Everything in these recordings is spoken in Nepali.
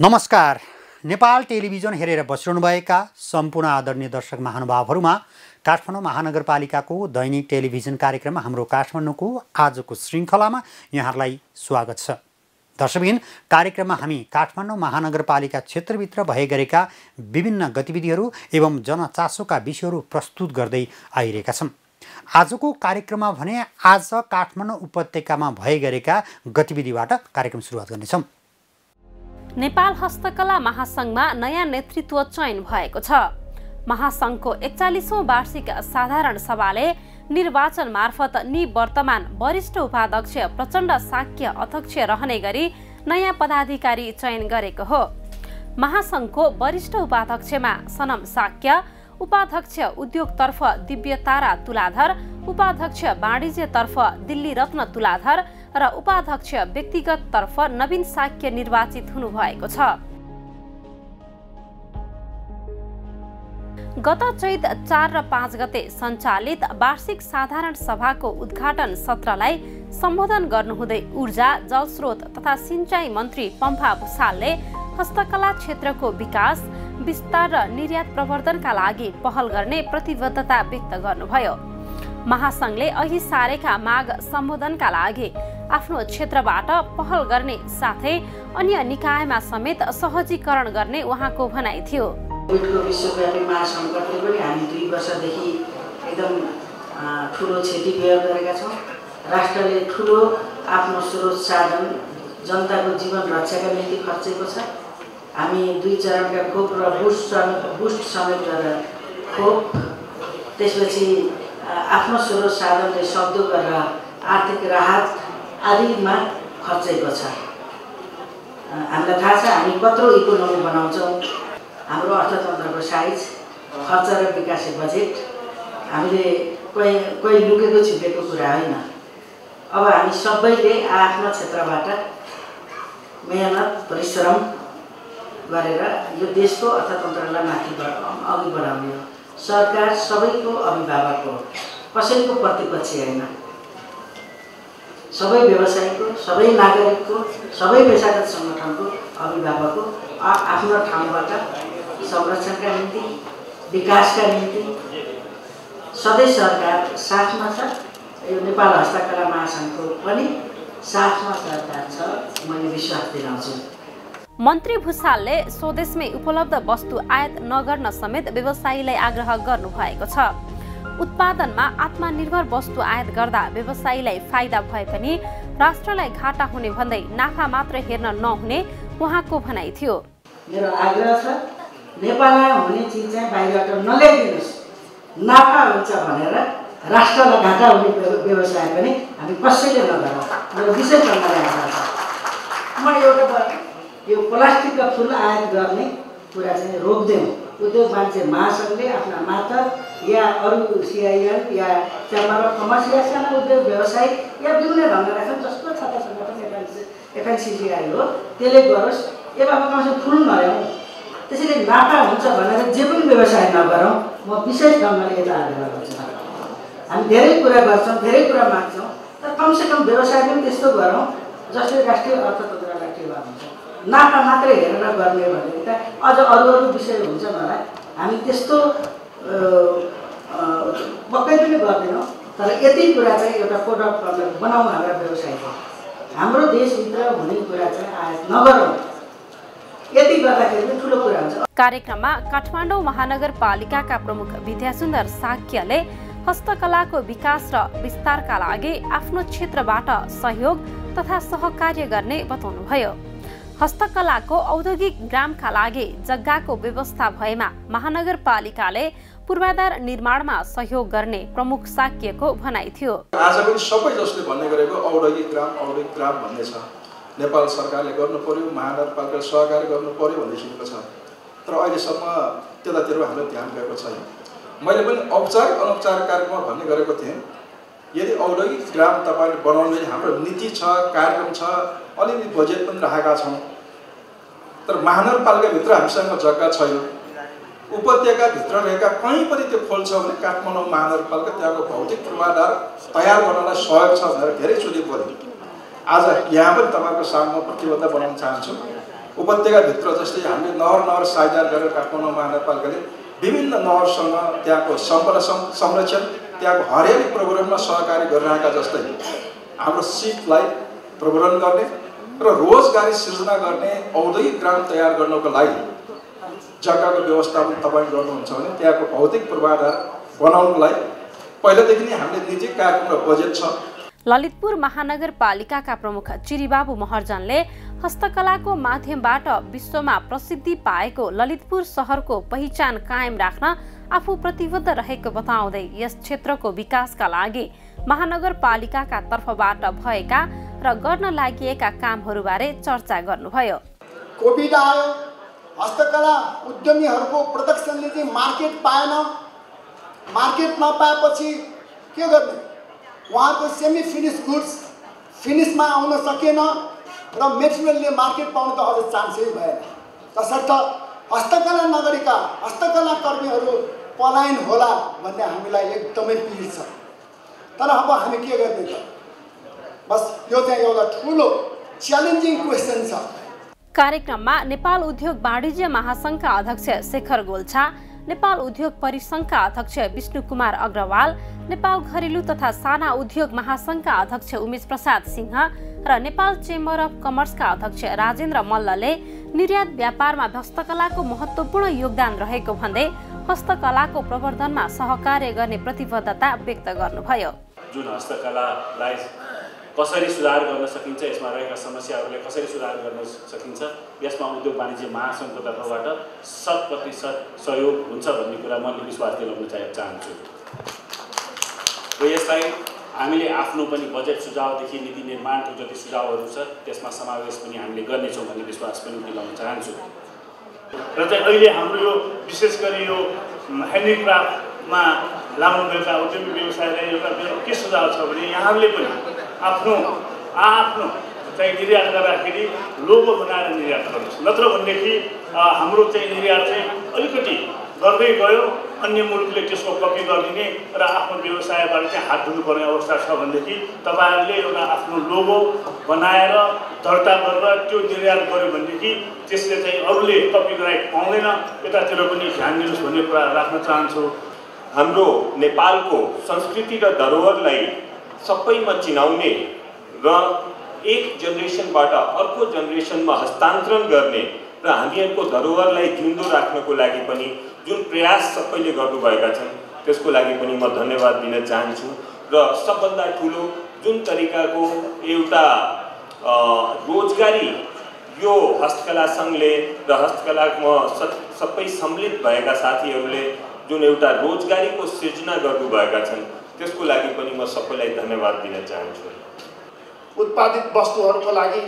नमस्कार। नेपाल टेलिभिजन हेरेर बसिरहनुभएका सम्पूर्ण आदरणीय दर्शक महानुभावहरूमा काठमाडौँ महानगरपालिकाको दैनिक टेलिभिजन कार्यक्रममा हाम्रो काठमाडौँको आजको श्रृङ्खलामा यहाँहरूलाई स्वागत छ। दर्शकबिन, कार्यक्रममा हामी काठमाडौँ महानगरपालिका क्षेत्रभित्र भए गरेका विभिन्न गतिविधिहरू एवं जनचासोका विषयहरू प्रस्तुत गर्दै आइरहेका छौँ। आजको कार्यक्रममा भने आज काठमाडौँ उपत्यकामा भए गरेका गतिविधिबाट कार्यक्रम सुरुवात गर्नेछौँ। नेपाल हस्तकला महासंघमा नयाँ नेतृत्व चयन भएको छ। महासंघको 41औं वार्षिक साधारण सभाले निर्वाचन मार्फत निवर्तमान वरिष्ठ उपाध्यक्ष प्रचण्ड साक्य अध्यक्ष रहने गरी नयाँ पदाधिकारी चयन गरेको हो। महासंघको वरिष्ठ उपाध्यक्षमा सनम साक्य, उपाध्यक्ष उद्योगतर्फ दिव्य तारा तुलाधर, उपाध्यक्ष वाणिज्यतर्फ दिल्ली रत्न तुलाधर र उपाध्यक्ष व्यक्तिगत तर्फ नवीन साक्य निर्वाचित हुनुभएको छ। गत चैत 4 र 5 गते सञ्चालित वार्षिक साधारण सभाको उद्घाटन सत्रलाई सम्बोधन गर्नुहुँदै ऊर्जा, जलस्रोत तथा सिंचाई मन्त्री पम्फा भुसालले हस्तकला क्षेत्रको विकास, विस्तार र निर्यात प्रवर्धनका लागि पहल गर्ने प्रतिबद्धता व्यक्त गर्नुभयो। महासंघले अघि सारेका माग सम्बोधनका लागि आफ्नो क्षेत्रबाट पहल गर्ने साथै अन्य निकायमा समेत सहजीकरण गर्ने उहाँको भनाइ थियो। कोभिडको विश्वव्यापी महासङ्कटले पनि हामी 2 वर्षदेखि एकदम ठुलो क्षति बेहोर गरेका छौँ। राष्ट्रले ठुलो आफ्नो स्रोत साधन जनताको जीवन रक्षाका निम्ति खर्चेको छ। हामी 2 चरणका खोप र बुस्ट समेत गरेर खोप, त्यसपछि आफ्नो स्रोत साधनले सक्दो गरेर आर्थिक राहत आदिमा खर्चेको छ। हामीलाई थाहा छ हामी कत्रो इकोनोमी बनाउँछौँ, हाम्रो अर्थतन्त्रको साइज, खर्च र विकास बजेट हामीले कोही लुकेको छिपेको कुरा होइन। अब हामी सबैले आफ्नो क्षेत्रबाट मेहनत परिश्रम गरेर यो देशको अर्थतन्त्रलाई माथि अघि बढाउने हो। सरकार सबैको अभिभावक हो, कसैको प्रतिपक्ष होइन। सबै व्यवसायीको, सबै नागरिकको, सबै पेसागत सङ्गठनको अभिभावक हो। आफ्नो ठाउँबाट संरक्षणका निम्ति, विकासका निम्ति सधैँ सरकार साथमा छ। यो नेपाल हस्तकला महासङ्घको पनि साथमा सरकार छ, मैले विश्वास दिलाउँछु। मन्त्री भुसालले स्वदेशमै उपलब्ध वस्तु आयात नगर्न समेत व्यवसायीलाई आग्रह गर्नुभएको छ। उत्पादनमा आत्मनिर्भर वस्तु आयात गर्दा व्यवसायीलाई फाइदा भए पनि राष्ट्रलाई घाटा हुने भन्दै नाफा मात्र हेर्न नहुने उहाँको भनाइ थियो। मेरो आग्रह छ, नेपालमा हुने चिज चाहिँ बाहिरबाट नल्याइदिनुहोस्। नाफा हुन्छ भनेर राष्ट्रलाई घाटा हुने व्यवसाय पनि हामी कसैले नगरौँ। मेरो विशेष प्रकारले आग्रह छ। म एउटा यो प्लास्टिकका फुल आयात गर्ने कुरा चाहिँ रोक्दैनौँ। उद्योग वाणिज्य महासङ्घले आफ्ना मार्फत या अरू सिआइएन या च्याम्बर अफ कमर्स या साना उद्योग व्यवसाय या विभिन्न ढङ्गले राख्छन्, जस्तो छाता सङ्गठन एफएनसिसिआई हो, त्यसले गरोस्। यो बाबतमा फुल नल्याउँ, त्यसैले नाफा हुन्छ भनेर जे पनि व्यवसाय नगरौँ। म विशेष ढङ्गले यता आग्रह गर्छु। हामी धेरै कुरा गर्छौँ, धेरै कुरा माग्छौँ, तर कमसेकम व्यवसाय पनि त्यस्तो गरौँ जसले राष्ट्रिय अर्थतन्त्रलाई टेवा हुन्छ। नाफा मात्रै हेरेर गर्ने भनेको त अझ अरू विषय हुन्छ होला। हामी त्यस्तो पक्कै पनि गर्दैनौँ, तर यति कुरा चाहिँ एउटा कोड अफ कन्डक्ट बनाउँ हाम्रा व्यवसायको। हाम्रो देशभित्र हुने कुरा चाहिँ आयात नगरौँ, यति गर्दाखेरि पनि ठुलो कुरा हुन्छ। कार्यक्रममा काठमाडौँ महानगरपालिकाका प्रमुख विद्यासुन्दर साक्यले हस्तकलाको विकास र विस्तारका लागि आफ्नो क्षेत्रबाट सहयोग तथा सहकार्य गर्ने बताउनुभयो। हस्तकलाको औद्योगिक ग्रामका लागि जग्गाको व्यवस्था भएमा महानगरपालिकाले पूर्वाधार निर्माणमा सहयोग गर्ने प्रमुख साक्यको भनाइ थियो। आज पनि सबै जसले भन्ने गरेको औद्योगिक ग्राम भन्ने छ। नेपाल सरकारले गर्नु पर्यो, महानगरपालिकाले सहकार्य गर्नु पर्यो भन्ने सुनेको छ, तर अहिलेसम्म त्यतातिर हाम्रो ध्यान गएको छैन। मैले पनि औपचारिक अनौपचारिक कार्यक्रममा भन्ने गरेको थिएँ, यदि औद्योगिक ग्राम तपाईँले बनाउने हाम्रो नीति छ, कार्यक्रम छ, अलिअलि बजेट पनि राखेका छौँ, तर महानगरपालिकाभित्र हामीसँग जग्गा छैन। उपत्यकाभित्र रहेका कहीँ पनि त्यो खोल छ भने काठमाडौँ महानगरपालिका त्यहाँको भौतिक पूर्वाधार तयार गर्नलाई सहयोग छ भनेर धेरैचोटि बोलेँ। आज यहाँ पनि तपाईँको सामु प्रतिबद्धता बनाउन चाहन्छु। उपत्यकाभित्र जस्तै हामीले नहर साझेदार गरेर काठमाडौँ महानगरपालिकाले विभिन्न नहरसँग त्यहाँको सम्पदा संरक्षण त्यहाँको हरियाली प्रबन्धनमा सहकारी गरिरहेका जस्तै हाम्रो सिपलाई प्रबन्धन गर्ने र रोजगारी सृजना गर्ने औद्योगिक ग्राम तयार गर्नको लागि जग्गाको व्यवस्थापन तपाईँ गर्नुहुन्छ भने त्यहाँको भौतिक पूर्वाधार बनाउनको लागि पहिलादेखि नै हामीले निजी कार्यक्रम र बजेट छ। ललितपुर महानगरपालिकाका प्रमुख चिरीबाबु महर्जनले हस्तकलाको माध्यमबाट विश्वमा प्रसिद्धि पाएको ललितपुर शहरको पहिचान कायम राख्न आफू प्रतिबद्ध रहेको बताउँदै यस क्षेत्रको विकासका लागि महानगरपालिकाका तर्फबाट भएका र गर्न लागिएका कामहरूबारे चर्चा गर्नुभयो। कोभिड आयो, हस्तकला उद्यमीहरूको प्रोडक्सनले चाहिँ मार्केट पाएन, मार्केट नपाएपछि के गर्ने, उहाँको सेमी फिनिस गुड्स फिनिसमा आउन सकेन र मेटेरियलले मार्केट पाउनु त अझ चान्सै भएन। तसर्थ हस्तकला नगरीका हस्तकला कर्मीहरू पलायन होला भन्ने हामीलाई एकदमै पीड छ। तर अब हामी के गर्ने त, बस यो चाहिँ एउटा ठुलो च्यालेन्जिङ क्वेसन छ। कार्यक्रममा नेपाल उद्योग वाणिज्य महासंघका अध्यक्ष शेखर गोल्छा, नेपाल उद्योग परिसंघका अध्यक्ष विष्णु कुमार अग्रवाल, नेपाल घरेलु तथा साना उद्योग महासंघका अध्यक्ष उमेश प्रसाद सिंह र नेपाल चेम्बर अफ कमर्सका अध्यक्ष राजेन्द्र मल्लले निर्यात व्यापारमा हस्तकलाको महत्त्वपूर्ण योगदान रहेको भन्दै हस्तकलाको प्रवर्धनमा सहकार्य गर्ने प्रतिबद्धता व्यक्त गर्नुभयो। जुन हस्तकलालाई कसरी सुधार गर्न सकिन्छ, यसमा रहेका समस्याहरूलाई कसरी सुधार गर्न सकिन्छ, यसमा उद्योग वाणिज्य महासंघको तर्फबाट 100% सहयोग हुन्छ भन्ने कुरा मैले विश्वास दिलाउन चाहन्छु। र यसलाई हामीले आफ्नो पनि बजेट सुझावदेखि नीति निर्माणको जति सुझावहरू छ त्यसमा समावेश पनि हामीले गर्नेछौँ भन्ने विश्वास पनि दिलाउन चाहन्छु। र चाहिँ अहिले हाम्रो यो विशेष गरी यो ह्यान्डिक्राफ्टमा लाग्नुभएका उद्यमी व्यवसायलाई एउटा मेरो के सुझाव छ भने यहाँहरूले पनि आफ्नो चाहिँ निर्यात गर्दाखेरि लोगो बनाएर निर्यात गर्नुहोस्। नत्र भनेदेखि हाम्रो चाहिँ निर्यात चाहिँ अलिकति गर्दै गयो, अन्य मुलुकले त्यसको कपी गरिदिने र आफ्नो व्यवसायबाट चाहिँ हात धुनुपर्ने अवस्था छ भनेदेखि तपाईँहरूले एउटा आफ्नो लोगो बनाएर दर्ता गरेर त्यो निर्यात गर्यो भनेदेखि त्यसले चाहिँ अरूले कपी राइट पाउँदैन। यतातिर पनि ध्यान दिनुहोस् भन्ने कुरा राख्न चाहन्छु। हाम्रो नेपालको संस्कृति र धरोहरलाई सबैमा चिनाउने र एक जेनेरेसनबाट अर्को जेनेरेसनमा हस्तान्तरण गर्ने र हामीहरूको धरोहरलाई जिउँदो राख्नको लागि पनि जुन प्रयास सबैले गर्नुभएका छन् त्यसको लागि पनि म धन्यवाद दिन चाहन्छु। र सबभन्दा ठुलो जुन तरिकाको एउटा रोजगारी यो हस्तकला सङ्घले र हस्तकलामा सबै सम्मिलित भएका साथीहरूले जुन एउटा रोजगारीको सृजना गर्नुभएका छन् त्यसको लागि पनि म सबैलाई धन्यवाद दिन चाहन्छु। उत्पादित वस्तुहरूको लागि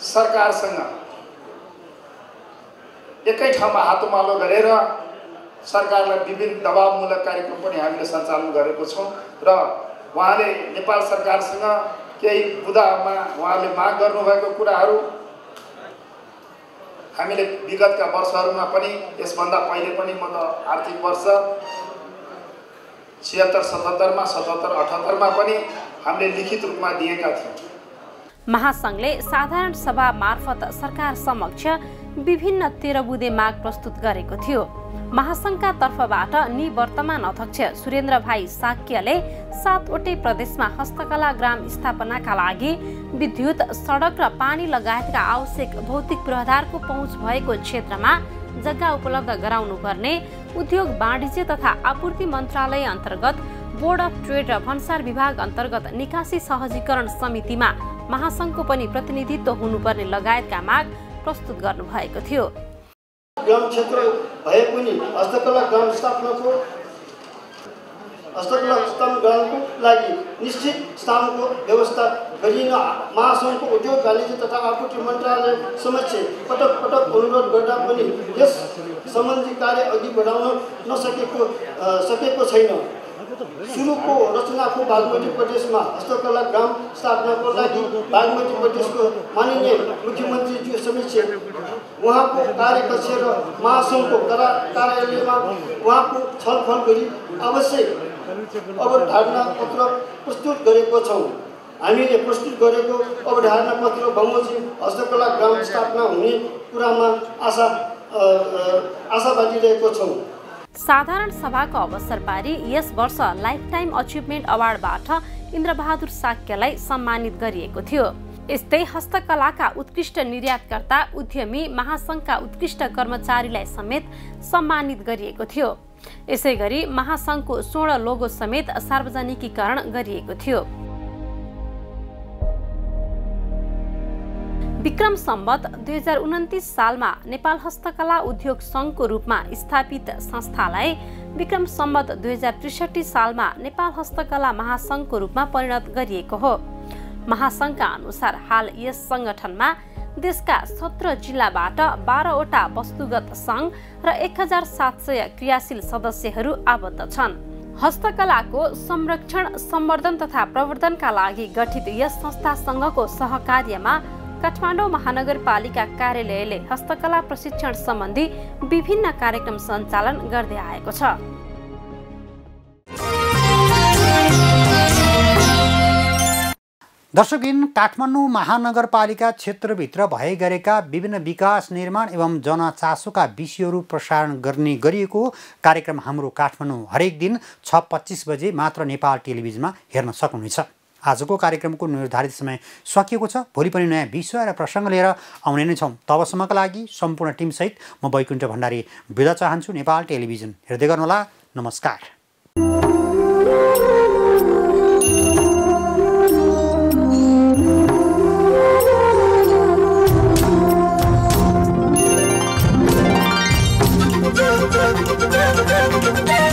सरकारसँग एकै ठाउँमा हातोमालो गरेर सरकारलाई विभिन्न दबावमूलक कार्यक्रम पनि हामीले सञ्चालन गरेको छौँ र उहाँले नेपाल सरकारसँग केही बुदामा उहाँले माग गर्नुभएको कुराहरू हामीले विगतका वर्षहरूमा पनि यसभन्दा पहिले पनि म त आर्थिक वर्ष 76-77 मा 77-78 मा पनि हामीले लिखित रूपमा दिएका थियौँ। महासंघले साधारण सभा मार्फत सरकार समक्ष विभिन्न 13 बुँदे माग प्रस्तुत गरेको थियो। महासंघका तर्फबाट निवर्तमान अध्यक्ष सुरेन्द्र भाइ साक्यले 7वटै प्रदेशमा हस्तकला ग्राम स्थापनाका लागि विद्युत, सडक र पानी लगायतका आवश्यक भौतिक पूर्वाधारको पहुँच भएको क्षेत्रमा जग्गा उपलब्ध गराउनुपर्ने उद्योग वाणिज्य तथा आपूर्ति मन्त्रालय अन्तर्गत बोर्ड अफ ट्रेड र भन्सार विभाग अन्तर्गत निकासी सहजीकरण समितिमा महासंघको पनि प्रतिनिधित्व हुनुपर्ने लगायतका माग प्रस्तुत गर्नुभएको थियो। ग्राम क्षेत्र भए पनि हस्तकला ग्राम स्थापनाको लागि निश्चित स्थानको व्यवस्था गरिन महासंघको उद्योग वाणिज्य तथा आपूर्ति मन्त्रालय समक्ष पटक पटक अनुरोध गर्दा पनि यस सम्बन्धी कार्य अघि बढाउन सकेको छैन। सुरुको रचनाको बागमती प्रदेशमा हस्तकला ग्राम स्थापनाको लागि बागमती प्रदेशको माननीय मुख्यमन्त्रीज्यू समक्ष उहाँको कार्यकक्ष र महासंघको कार्यालयमा उहाँको छलफल गरी आवश्यक अवधारणा पत्र प्रस्तुत गरेको छौँ। हामीले प्रस्तुत गरेको अवधारणा पत्र बमोजिम हस्तकला ग्राम स्थापना हुने कुरामा आशावादी रहेको छौँ। साधारण सभाको अवसर पारी यस वर्ष लाइफटाइम अचिभमेन्ट अवार्डबाट इन्द्रबहादुर साक्यलाई सम्मानित गरिएको थियो। यस्तै हस्तकलाका उत्कृष्ट निर्यातकर्ता उद्यमी महासङ्घका उत्कृष्ट कर्मचारीलाई समेत सम्मानित गरिएको थियो। यसैगरी महासङ्घको स्वर्ण लोगो समेत सार्वजनिकीकरण गरिएको थियो। विक्रम सम्वत 2029 सालमा नेपाल हस्तकला उद्योग सङ्घको रूपमा स्थापित संस्थालाई विक्रम सम्वत 2063 सालमा नेपाल हस्तकला महासङ्घको रूपमा परिणत गरिएको हो। महासङ्घका अनुसार हाल यस सङ्गठनमा देशका 17 जिल्लाबाट 12वटा वस्तुगत सङ्घ र 1700 क्रियाशील सदस्यहरू आबद्ध छन्। हस्तकलाको संरक्षण, सम्वर्धन तथा प्रवर्धनका लागि गठित यस संस्थासँगको सहकार्यमा काठमाडौँ महानगरपालिका कार्यालयले हस्तकला प्रशिक्षण सम्बन्धी विभिन्न कार्यक्रम सञ्चालन गर्दै आएको छ। दर्शकबिन, काठमाडौँ महानगरपालिका क्षेत्रभित्र भए गरेका विभिन्न विकास, निर्माण एवं जनचासोका विषयहरू प्रसारण गर्ने गरिएको कार्यक्रम हाम्रो काठमाडौँ हरेक दिन 6:25 बजे मात्र नेपाल टेलिभिजनमा हेर्न सक्नुहुनेछ। आजको कार्यक्रमको निर्धारित समय सकिएको छ। भोलि पनि नयाँ विषय र प्रसङ्ग लिएर आउने नै छौँ। तबसम्मका लागि सम्पूर्ण टिमसहित म वैकुण्ठ भण्डारी बिदा चाहन्छु। नेपाल टेलिभिजन हेर्दै गर्नुहोला। नमस्कार। Thank you.